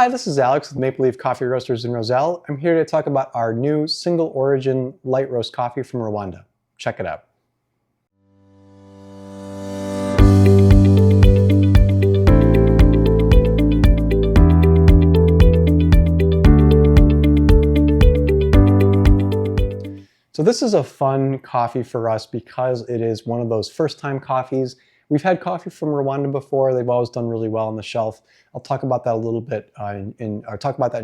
Hi, this is Alex with Maple Leaf Coffee Roasters in Roselle. I'm here to talk about our new single origin light roast coffee from Rwanda. Check it out. So this is a fun coffee for us because it is one of those first-time coffees. We've had coffee from Rwanda before. They've always done really well on the shelf. I'll talk about that a little bit, in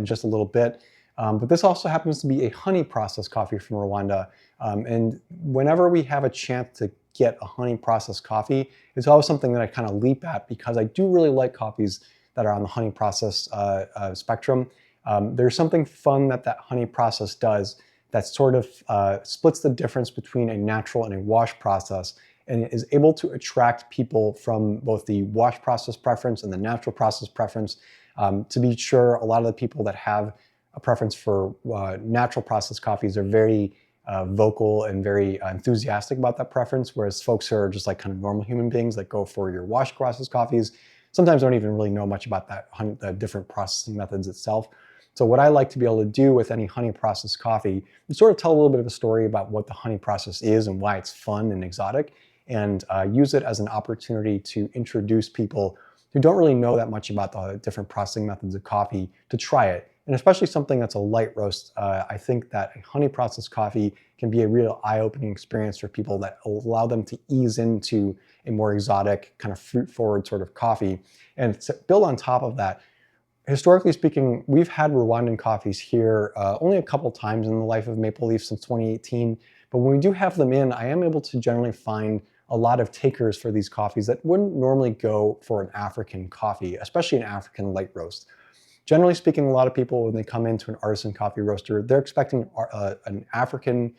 just a little bit. But this also happens to be a honey processed coffee from Rwanda. And whenever we have a chance to get a honey processed coffee, it's always something that I kind of leap at because I do really like coffees that are on the honey process spectrum. There's something fun that honey process does that sort of splits the difference between a natural and a wash process, and is able to attract people from both the wash process preference and the natural process preference. To be sure, a lot of the people that have a preference for natural process coffees are very vocal and very enthusiastic about that preference, whereas folks who are just like kind of normal human beings that go for your wash process coffees sometimes don't even really know much about the different processing methods itself. So what I like to be able to do with any honey processed coffee is sort of tell a little bit of a story about what the honey process is and why it's fun and exotic, and use it as an opportunity to introduce people who don't really know that much about the different processing methods of coffee to try it. And especially something that's a light roast, I think that a honey processed coffee can be a real eye-opening experience for people that allow them to ease into a more exotic, kind of fruit-forward sort of coffee. And to build on top of that, historically speaking, we've had Rwandan coffees here only a couple times in the life of Maple Leaf since 2018. But when we do have them in, I am able to generally find a lot of takers for these coffees that wouldn't normally go for an African coffee, especially an African light roast. Generally speaking, a lot of people, when they come into an artisan coffee roaster, they're expecting an African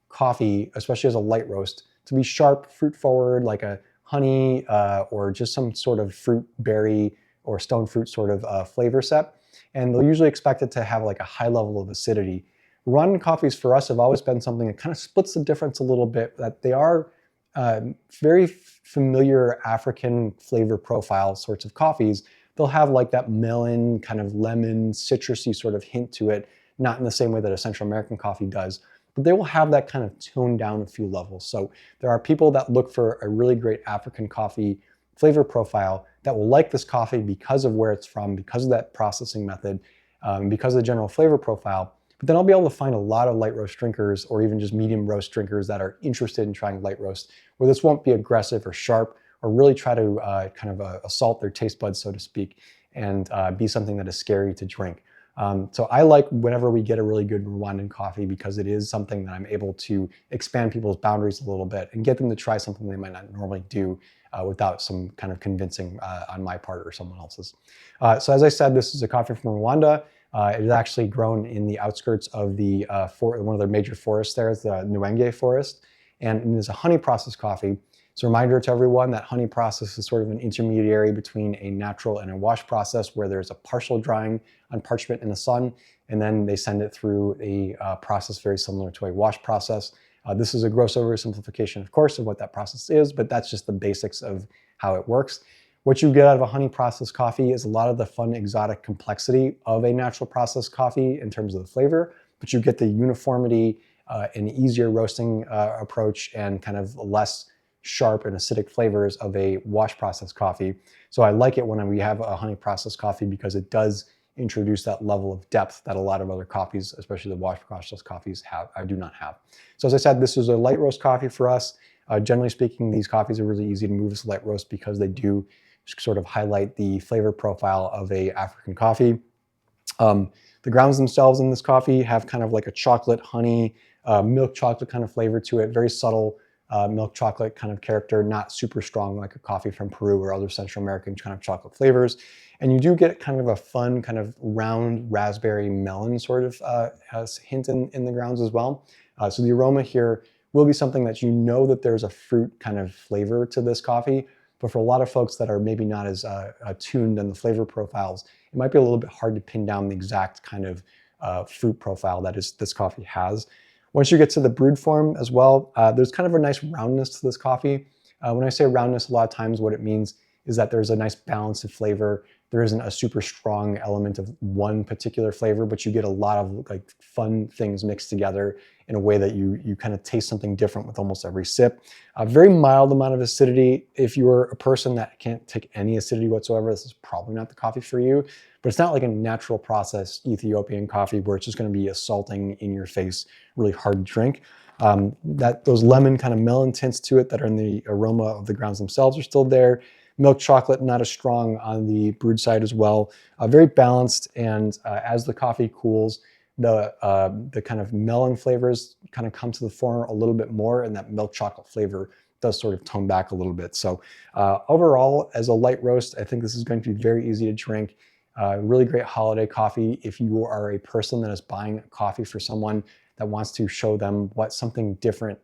coffee, especially as a light roast, to be sharp, fruit forward, like a honey or just some sort of fruit berry or stone fruit sort of flavor set. And they'll usually expect it to have like a high level of acidity. Rwandan coffees for us have always been something that kind of splits the difference a little bit, that they are very familiar African flavor profile sorts of coffees. They'll have like that melon, kind of lemon, citrusy sort of hint to it, not in the same way that a Central American coffee does, but they will have that kind of toned down a few levels. So there are people that look for a really great African coffee flavor profile that will like this coffee because of where it's from, because of that processing method, because of the general flavor profile. But then I'll be able to find a lot of light roast drinkers or even just medium roast drinkers that are interested in trying light roast, where this won't be aggressive or sharp or really try to kind of assault their taste buds, so to speak, and be something that is scary to drink. So I like whenever we get a really good Rwandan coffee because it is something that I'm able to expand people's boundaries a little bit and get them to try something they might not normally do without some kind of convincing on my part or someone else's. So as I said, this is a coffee from Rwanda. It is actually grown in the outskirts of the one of their major forests there, is the Nyungwe forest, and it is a honey processed coffee. It's a reminder to everyone that honey process is sort of an intermediary between a natural and a wash process, where there's a partial drying on parchment in the sun, and then they send it through a process very similar to a wash process. This is a gross oversimplification, of course, of what that process is, but that's just the basics of how it works. What you get out of a honey processed coffee is a lot of the fun, exotic complexity of a natural processed coffee in terms of the flavor, but you get the uniformity, an easier roasting approach, and kind of less sharp and acidic flavors of a wash processed coffee. So I like it when we have a honey processed coffee because it does introduce that level of depth that a lot of other coffees, especially the wash processed coffees, do not have. So as I said, this is a light roast coffee for us. Generally speaking, these coffees are really easy to move as light roast because they do sort of highlight the flavor profile of a African coffee. The grounds themselves in this coffee have kind of like a chocolate, honey, milk chocolate kind of flavor to it, very subtle milk chocolate kind of character, not super strong like a coffee from Peru or other Central American kind of chocolate flavors. And you do get kind of a fun kind of round raspberry melon sort of hint in the grounds as well. So the aroma here will be something that you know that there's a fruit kind of flavor to this coffee. But for a lot of folks that are maybe not as tuned on the flavor profiles, it might be a little bit hard to pin down the exact kind of fruit profile that this coffee has. Once you get to the brewed form as well, there's kind of a nice roundness to this coffee. When I say roundness, a lot of times what it means is that there's a nice balance of flavor there isn't a super strong element of one particular flavor, but you get a lot of like fun things mixed together in a way that you kind of taste something different with almost every sip. A very mild amount of acidity. If you're a person that can't take any acidity whatsoever, this is probably not the coffee for you. But it's not like a natural process Ethiopian coffee where it's just going to be assaulting in your face, really hard to drink. Those lemon kind of melon tints to it that are in the aroma of the grounds themselves are still there. Milk chocolate, not as strong on the brewed side as well. Very balanced, and as the coffee cools, the kind of melon flavors kind of come to the fore a little bit more, and that milk chocolate flavor does sort of tone back a little bit. So overall, as a light roast, I think this is going to be very easy to drink. Really great holiday coffee. If you are a person that is buying coffee for someone that wants to show them what something different,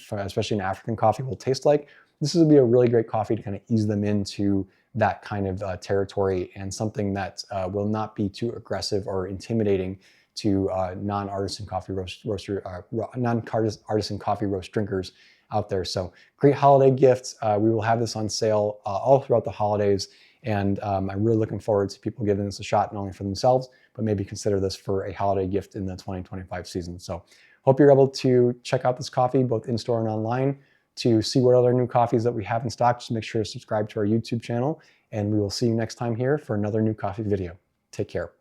especially an African coffee, will taste like, this would be a really great coffee to kind of ease them into that kind of territory, and something that will not be too aggressive or intimidating to non-artisan coffee non-artisan coffee roast drinkers out there. So great holiday gifts. We will have this on sale all throughout the holidays, and I'm really looking forward to people giving this a shot, not only for themselves, but maybe consider this for a holiday gift in the 2025 season. So hope you're able to check out this coffee both in store and online to see what other new coffees that we have in stock. Just make sure to subscribe to our YouTube channel, and we will see you next time here for another new coffee video. Take care.